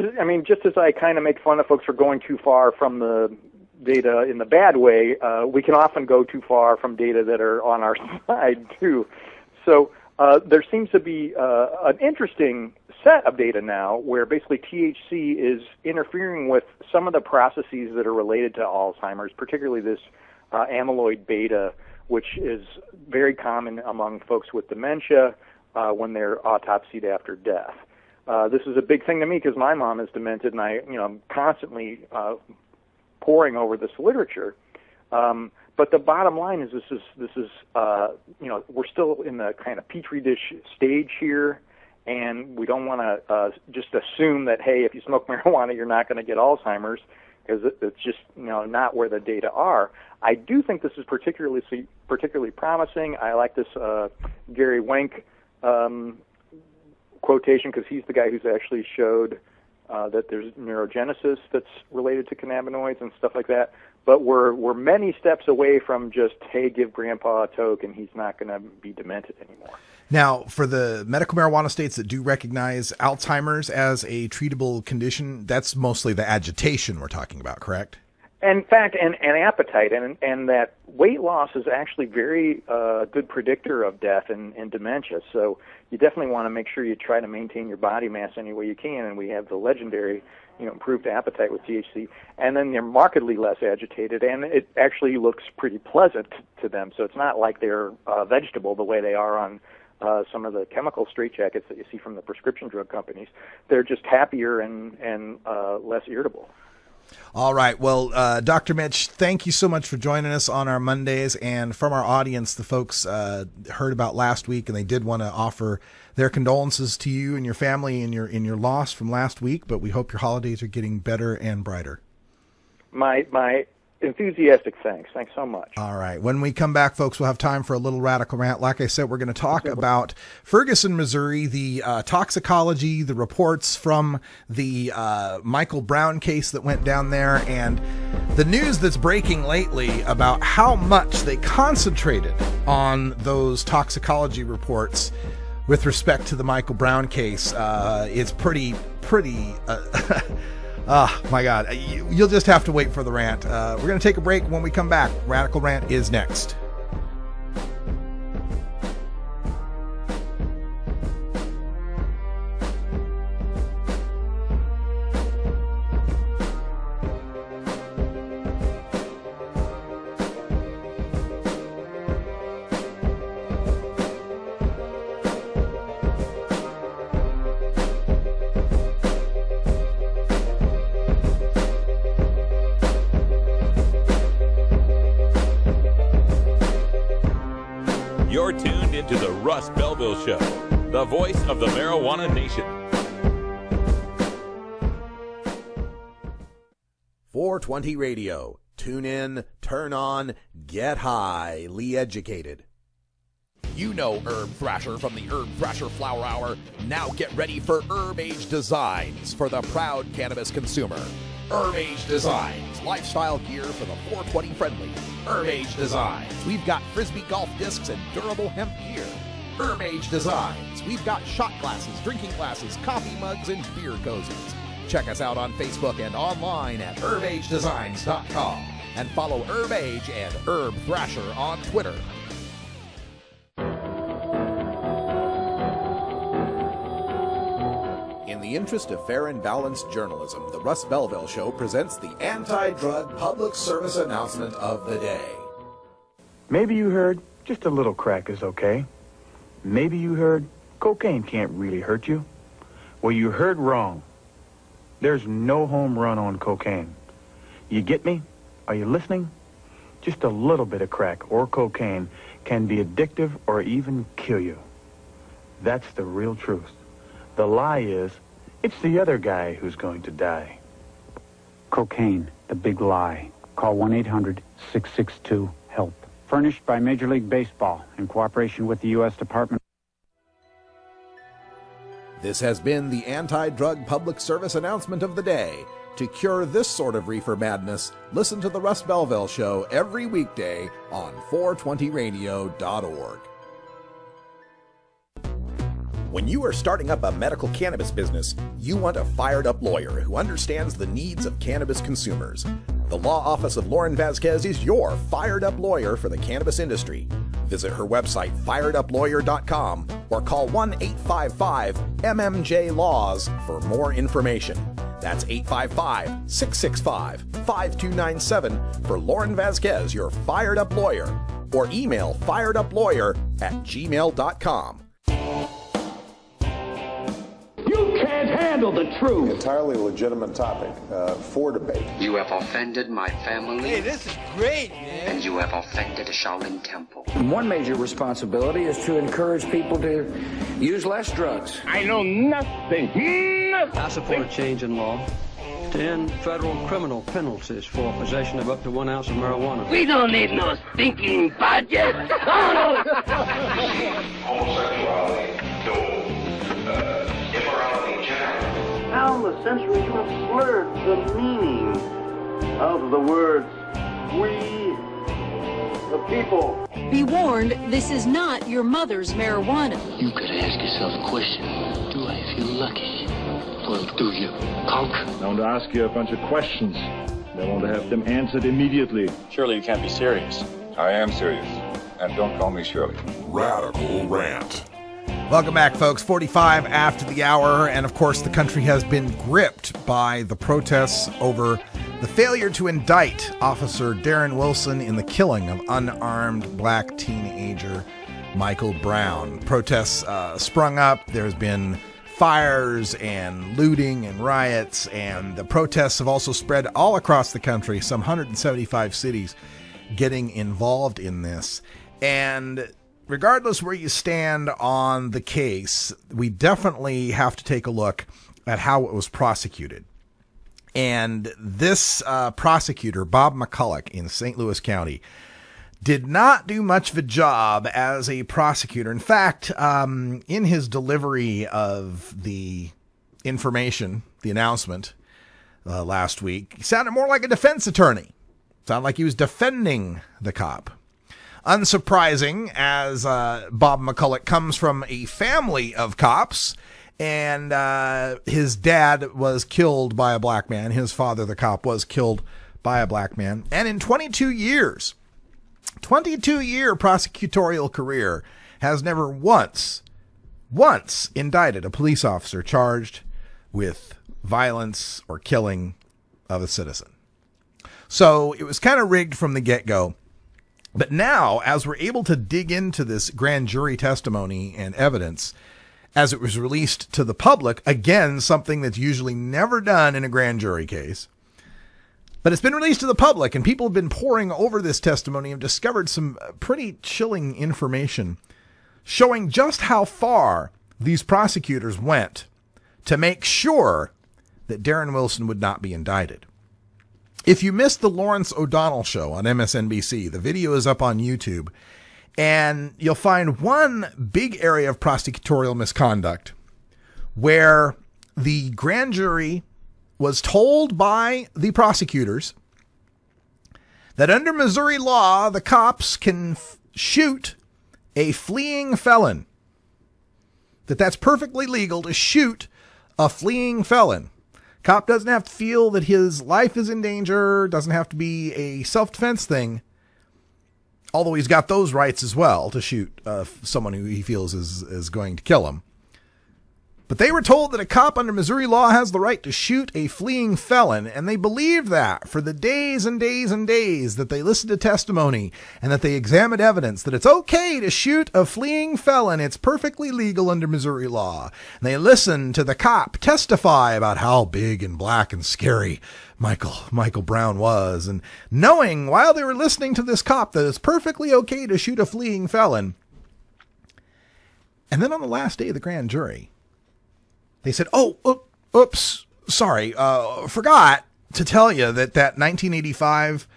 as I kind of make fun of folks for going too far from the data in the bad way, we can often go too far from data that are on our side too. So there seems to be an interesting set of data now where basically THC is interfering with some of the processes that are related to Alzheimer's, particularly this amyloid beta, which is very common among folks with dementia when they're autopsied after death. This is a big thing to me because my mom is demented, and I'm constantly poring over this literature. But the bottom line is this is we're still in the kind of petri dish stage here, and we don't want to just assume that, hey, if you smoke marijuana, you're not going to get Alzheimer's. because it's just not where the data are. I do think this is particularly promising. I like this Gary Wenk quotation because he's the guy who's actually showed that there's neurogenesis that's related to cannabinoids and stuff like that. But we're many steps away from just, hey, give Grandpa a toke and he's not going to be demented anymore. Now, for the medical marijuana states that do recognize Alzheimer's as a treatable condition, that's mostly the agitation we're talking about, correct? In fact, and appetite, and that weight loss is actually very good predictor of death and dementia. So you definitely want to make sure you try to maintain your body mass any way you can. And we have the legendary, improved appetite with THC. And then they're markedly less agitated, and it actually looks pretty pleasant to them. So it's not like they're vegetable the way they are on some of the chemical straitjackets that you see from the prescription drug companies. They're just happier and less irritable. All right. Well, Dr. Mitch, thank you so much for joining us on our Mondays. And from our audience, the folks heard about last week, and they did want to offer their condolences to you and your family in your loss from last week. But we hope your holidays are getting better and brighter. My enthusiastic thanks. Thanks so much. All right. When we come back, folks, we'll have time for a little radical rant. Like I said, we're going to talk about Ferguson, Missouri, the toxicology, the reports from the Michael Brown case that went down there, and the news that's breaking lately about how much they concentrated on those toxicology reports with respect to the Michael Brown case. It's pretty oh, my God. You'll just have to wait for the rant. We're going to take a break. When we come back, Radical Rant is next. You're tuned into the Russ Belville Show, the voice of the marijuana nation. 420 Radio. Tune in, turn on, get highly educated. You know Herb Thrasher from the Herb Thrasher Flower Hour. Now get ready for Herb Age Designs for the proud cannabis consumer. Herb Age Designs, lifestyle gear for the 420 friendly. Herb Age Designs, we've got frisbee golf discs and durable hemp gear. Herb Age Designs, we've got shot glasses, drinking glasses, coffee mugs, and beer cozies. Check us out on Facebook and online at herbagedesigns.com. And follow Herb Age and Herb Thrasher on Twitter. In the interest of fair and balanced journalism, the Russ Belville Show presents the anti-drug public service announcement of the day. Maybe you heard just a little crack is okay. Maybe you heard cocaine can't really hurt you. Well, you heard wrong. There's no home run on cocaine. You get me? Are you listening? Just a little bit of crack or cocaine can be addictive or even kill you. That's the real truth. The lie is, it's the other guy who's going to die. Cocaine, the big lie. Call 1-800-662-HELP. Furnished by Major League Baseball in cooperation with the U.S. Department. This has been the anti-drug public service announcement of the day. To cure this sort of reefer madness, listen to the Russ Belville Show every weekday on 420radio.org. When you are starting up a medical cannabis business, you want a fired-up lawyer who understands the needs of cannabis consumers. The law office of Lauren Vasquez is your fired-up lawyer for the cannabis industry. Visit her website, fireduplawyer.com, or call 1-855-MMJ-LAWS for more information. That's 855-665-5297 for Lauren Vasquez, your fired-up lawyer, or email fireduplawyer@gmail.com. Can't handle the truth. Entirely legitimate topic for debate. You have offended my family. Hey, this is great, man. And you have offended a Shaolin temple. One major responsibility is to encourage people to use less drugs. I know nothing. I support a change in law. to end federal criminal penalties for possession of up to 1 ounce of marijuana. We don't need no stinking budget. Homosexuality, immorality generally. How in the century you have slurred the meaning of the words we, the people. Be warned, this is not your mother's marijuana. You could ask yourself a question. Do I feel lucky? Well, do you, punk? I want to ask you a bunch of questions. I want to have them answered immediately. Surely you can't be serious. I am serious. And don't call me Shirley. Radical Rant. Welcome back, folks. 45 after the hour. And, of course, the country has been gripped by the protests over the failure to indict Officer Darren Wilson in the killing of unarmed black teenager Michael Brown. Protests sprung up. There's been fires and looting and riots, and the protests have also spread all across the country, some 175 cities getting involved in this. And regardless where you stand on the case, we definitely have to take a look at how it was prosecuted. And this prosecutor, Bob McCulloch in St. Louis County, did not do much of a job as a prosecutor. In fact, in his delivery of the information, the announcement last week, he sounded more like a defense attorney. Sounded like he was defending the cop. Unsurprising, as Bob McCulloch comes from a family of cops, and his dad was killed by a black man. His father, the cop, was killed by a black man. And in 22-year prosecutorial career, has never once indicted a police officer charged with violence or killing of a citizen. So it was kind of rigged from the get-go. But now, as we're able to dig into this grand jury testimony and evidence, as it was released to the public, again, something that's usually never done in a grand jury case, but it's been released to the public, and people have been poring over this testimony and discovered some pretty chilling information showing just how far these prosecutors went to make sure that Darren Wilson would not be indicted. If you missed the Lawrence O'Donnell show on MSNBC, the video is up on YouTube, and you'll find one big area of prosecutorial misconduct where the grand jury was told by the prosecutors that under Missouri law, the cops can shoot a fleeing felon. That's perfectly legal to shoot a fleeing felon. Cop doesn't have to feel that his life is in danger, doesn't have to be a self-defense thing, although he's got those rights as well to shoot someone who he feels is going to kill him. But they were told that a cop under Missouri law has the right to shoot a fleeing felon, and they believed that for the days and days and days that they listened to testimony and that they examined evidence that it's okay to shoot a fleeing felon. It's perfectly legal under Missouri law. And they listened to the cop testify about how big and black and scary Michael Brown was, and knowing while they were listening to this cop that it's perfectly okay to shoot a fleeing felon. And then on the last day of the grand jury, they said, oops, sorry, forgot to tell you that 1985,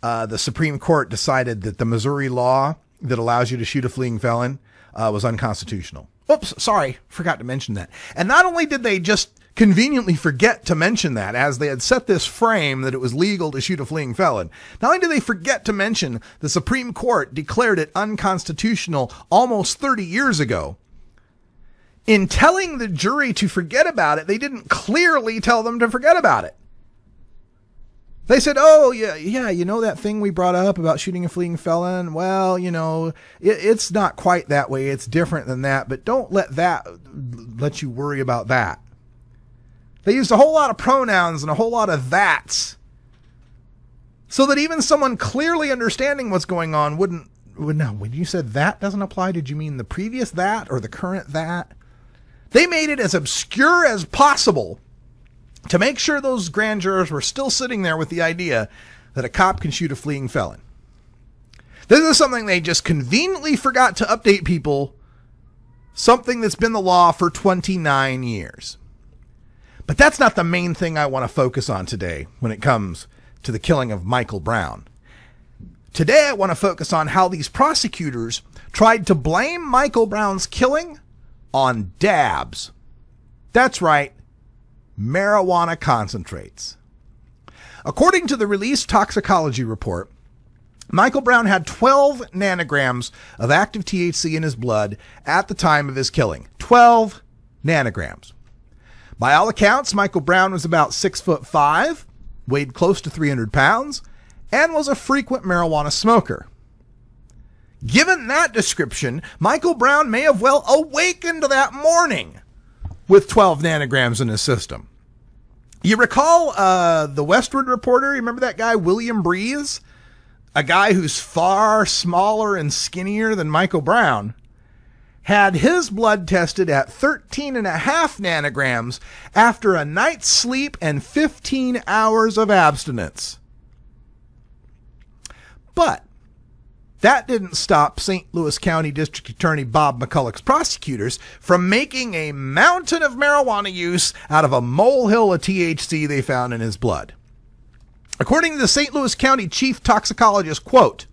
the Supreme Court decided that the Missouri law that allows you to shoot a fleeing felon was unconstitutional. Oops, sorry, forgot to mention that. And not only did they just conveniently forget to mention that, as they had set this frame that it was legal to shoot a fleeing felon, not only did they forget to mention the Supreme Court declared it unconstitutional almost 30 years ago, in telling the jury to forget about it, they didn't clearly tell them to forget about it. They said, oh, yeah, you know that thing we brought up about shooting a fleeing felon? Well, you know, it's not quite that way. It's different than that, but don't let you worry about that. They used a whole lot of pronouns and a whole lot of that's, so that even someone clearly understanding what's going on would know. When you said that doesn't apply, did you mean the previous that or the current that? They made it as obscure as possible to make sure those grand jurors were still sitting there with the idea that a cop can shoot a fleeing felon. This is something they just conveniently forgot to update people, something that's been the law for 29 years. But that's not the main thing I want to focus on today when it comes to the killing of Michael Brown. Today I want to focus on how these prosecutors tried to blame Michael Brown's killing on dabs. That's right, marijuana concentrates. According to the released toxicology report, Michael Brown had 12 nanograms of active THC in his blood at the time of his killing. 12 nanograms. By all accounts, Michael Brown was about 6'5", weighed close to 300 pounds, and was a frequent marijuana smoker. Given that description, Michael Brown may have well awakened that morning with 12 nanograms in his system. You recall the Westward reporter? You remember that guy, William Breeze? A guy who's far smaller and skinnier than Michael Brown, had his blood tested at 13.5 nanograms after a night's sleep and 15 hours of abstinence. But that didn't stop St. Louis County District Attorney Bob McCulloch's prosecutors from making a mountain of marijuana use out of a molehill of THC they found in his blood. According to the St. Louis County Chief Toxicologist, quote,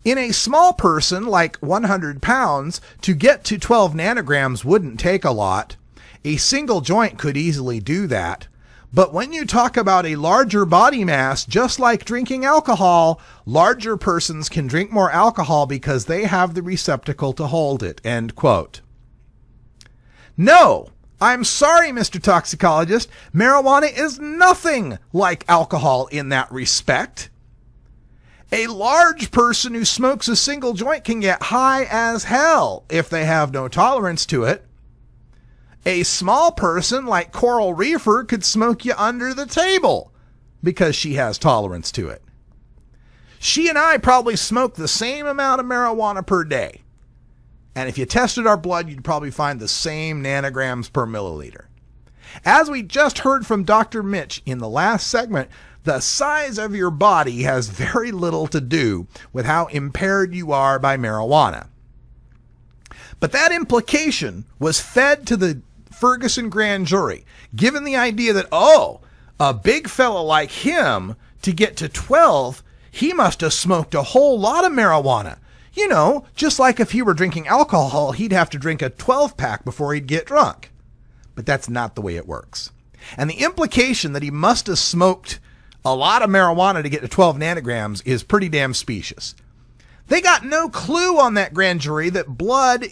"In a small person like 100 pounds, to get to 12 nanograms wouldn't take a lot. A single joint could easily do that. But when you talk about a larger body mass, just like drinking alcohol, larger persons can drink more alcohol because they have the receptacle to hold it," end quote. No, I'm sorry, Mr. Toxicologist. Marijuana is nothing like alcohol in that respect. A large person who smokes a single joint can get high as hell if they have no tolerance to it. A small person like Coral Reefer could smoke you under the table because she has tolerance to it. She and I probably smoke the same amount of marijuana per day. And if you tested our blood, you'd probably find the same nanograms per milliliter. As we just heard from Dr. Mitch in the last segment, the size of your body has very little to do with how impaired you are by marijuana. But that implication was fed to the Ferguson grand jury, given the idea that, oh, a big fella like him, to get to 12, he must have smoked a whole lot of marijuana. You know, just like if he were drinking alcohol, he'd have to drink a 12-pack before he'd get drunk. But that's not the way it works. And the implication that he must have smoked a lot of marijuana to get to 12 nanograms is pretty damn specious. They got no clue on that grand jury that blood,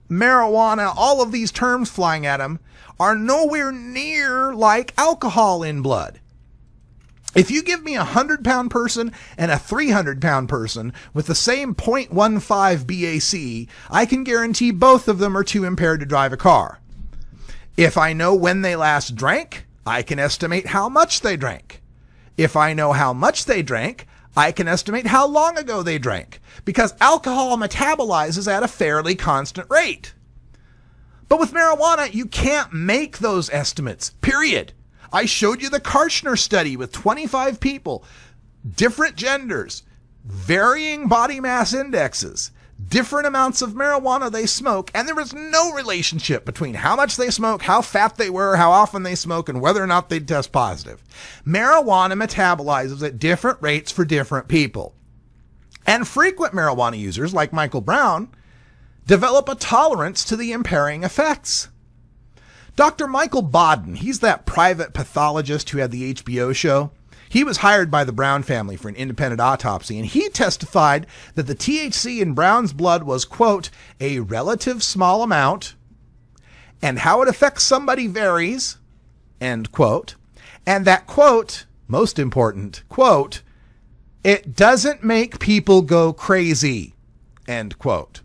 marijuana, all of these terms flying at them are nowhere near like alcohol in blood. If you give me a 100-pound person and a 300-pound person with the same 0.15 BAC, I can guarantee both of them are too impaired to drive a car. If I know when they last drank, I can estimate how much they drank. If I know how much they drank, I can estimate how long ago they drank, because alcohol metabolizes at a fairly constant rate. But with marijuana, you can't make those estimates, period. I showed you the Karschner study with 25 people, different genders, varying body mass indexes, different amounts of marijuana they smoke, and there was no relationship between how much they smoke, how fat they were, how often they smoke, and whether or not they'd test positive. Marijuana metabolizes at different rates for different people. And frequent marijuana users, like Michael Brown, develop a tolerance to the impairing effects. Dr. Michael Bodden, he's that private pathologist who had the HBO show. He was hired by the Brown family for an independent autopsy, and he testified that the THC in Brown's blood was, quote, a relative small amount, and how it affects somebody varies, end quote, and that, quote, most important, quote, it doesn't make people go crazy, end quote.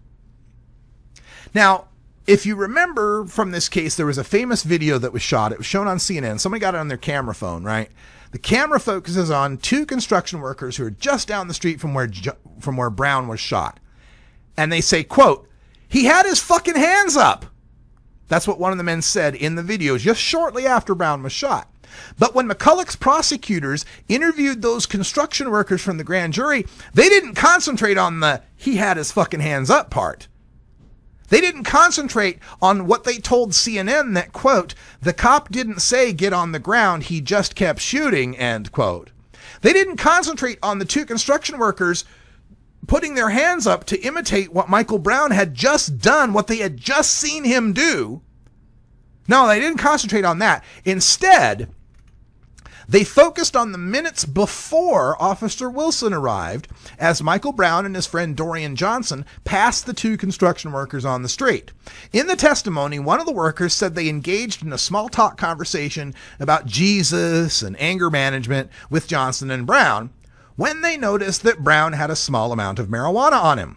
Now, if you remember from this case, there was a famous video that was shot. It was shown on CNN. Somebody got it on their camera phone, right? The camera focuses on two construction workers who are just down the street from where Brown was shot. And they say, quote, he had his fucking hands up. That's what one of the men said in the video just shortly after Brown was shot. But when McCulloch's prosecutors interviewed those construction workers from the grand jury, they didn't concentrate on the he had his fucking hands up part. They didn't concentrate on what they told CNN that, quote, the cop didn't say get on the ground, he just kept shooting, end quote. They didn't concentrate on the two construction workers putting their hands up to imitate what Michael Brown had just done, what they had just seen him do. No, they didn't concentrate on that. Instead, they focused on the minutes before Officer Wilson arrived as Michael Brown and his friend Dorian Johnson passed the two construction workers on the street. In the testimony, one of the workers said they engaged in a small talk conversation about Jesus and anger management with Johnson and Brown when they noticed that Brown had a small amount of marijuana on him.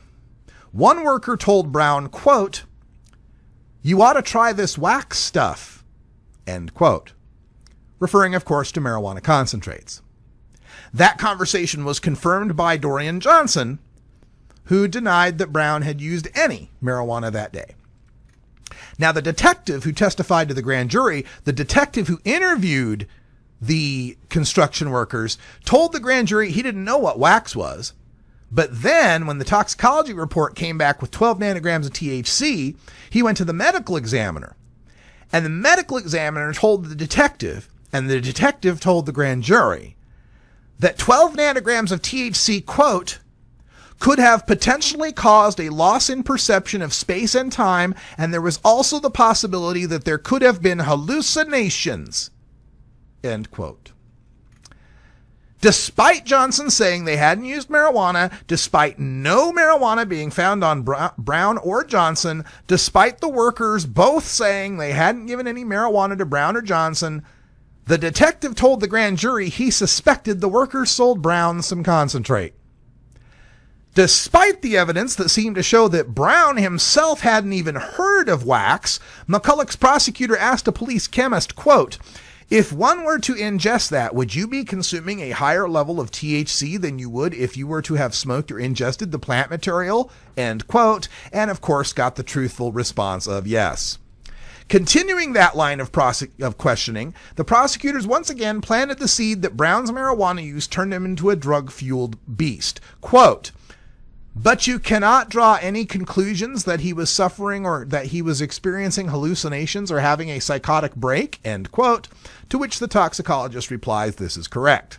One worker told Brown, quote, "You ought to try this wax stuff," end quote. Referring, of course, to marijuana concentrates. That conversation was confirmed by Dorian Johnson, who denied that Brown had used any marijuana that day. Now, the detective who testified to the grand jury, the detective who interviewed the construction workers, told the grand jury he didn't know what wax was. But then, when the toxicology report came back with 12 nanograms of THC, he went to the medical examiner. And the medical examiner told the detective, and the detective told the grand jury, that 12 nanograms of THC, quote, could have potentially caused a loss in perception of space and time, and there was also the possibility that there could have been hallucinations, end quote. Despite Johnson saying they hadn't used marijuana, despite no marijuana being found on Brown or Johnson, despite the workers both saying they hadn't given any marijuana to Brown or Johnson, the detective told the grand jury he suspected the workers sold Brown some concentrate. Despite the evidence that seemed to show that Brown himself hadn't even heard of wax, McCulloch's prosecutor asked a police chemist, quote, "If one were to ingest that, would you be consuming a higher level of THC than you would if you were to have smoked or ingested the plant material?" End quote. And of course got the truthful response of yes. Continuing that line of questioning, the prosecutors once again planted the seed that Brown's marijuana use turned him into a drug-fueled beast. Quote, "But you cannot draw any conclusions that he was suffering or that he was experiencing hallucinations or having a psychotic break," end quote, to which the toxicologist replies this is correct.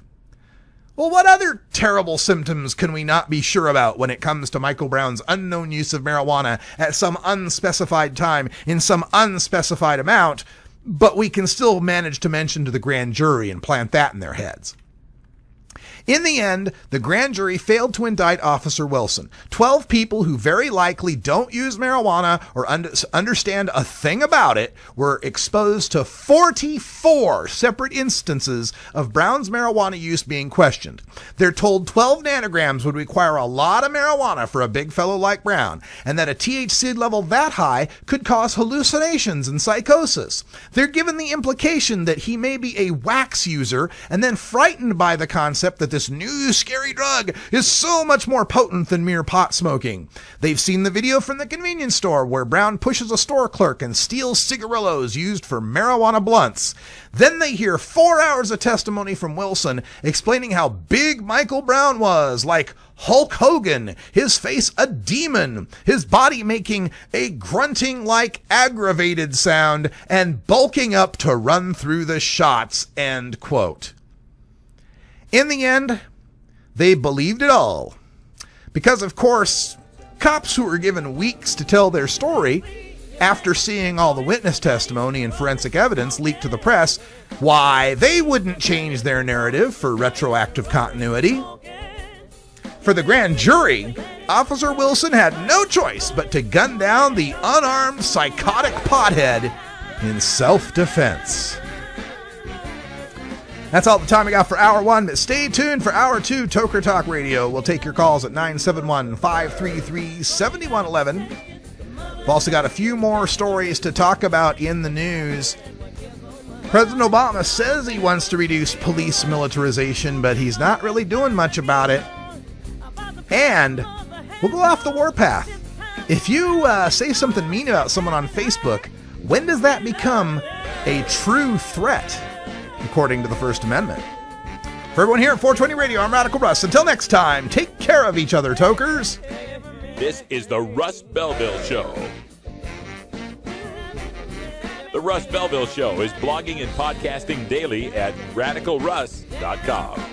Well, what other terrible symptoms can we not be sure about when it comes to Michael Brown's unknown use of marijuana at some unspecified time in some unspecified amount, but we can still manage to mention to the grand jury and plant that in their heads? In the end, the grand jury failed to indict Officer Wilson. 12 people who very likely don't use marijuana or understand a thing about it were exposed to 44 separate instances of Brown's marijuana use being questioned. They're told 12 nanograms would require a lot of marijuana for a big fellow like Brown, and that a THC level that high could cause hallucinations and psychosis. They're given the implication that he may be a wax user, and then frightened by the concept that this new scary drug is so much more potent than mere pot smoking. They've seen the video from the convenience store where Brown pushes a store clerk and steals cigarillos used for marijuana blunts. Then they hear 4 hours of testimony from Wilson explaining how big Michael Brown was, like Hulk Hogan, his face a demon, his body making a grunting like aggravated sound and bulking up to run through the shots, end quote. In the end, they believed it all. Because, of course, cops who were given weeks to tell their story, after seeing all the witness testimony and forensic evidence leaked to the press, why, they wouldn't change their narrative for retroactive continuity. For the grand jury, Officer Wilson had no choice but to gun down the unarmed psychotic pothead in self-defense. That's all the time we got for Hour 1, but stay tuned for Hour 2, Toker Talk Radio. We'll take your calls at 971-533-7111. We've also got a few more stories to talk about in the news. President Obama says he wants to reduce police militarization, but he's not really doing much about it. And we'll go off the warpath. If you say something mean about someone on Facebook, when does that become a true threat? According to the First Amendment. For everyone here at 420 Radio, I'm Radical Russ. Until next time, take care of each other, tokers. This is the Russ Belville Show. The Russ Belville Show is blogging and podcasting daily at radicalruss.com.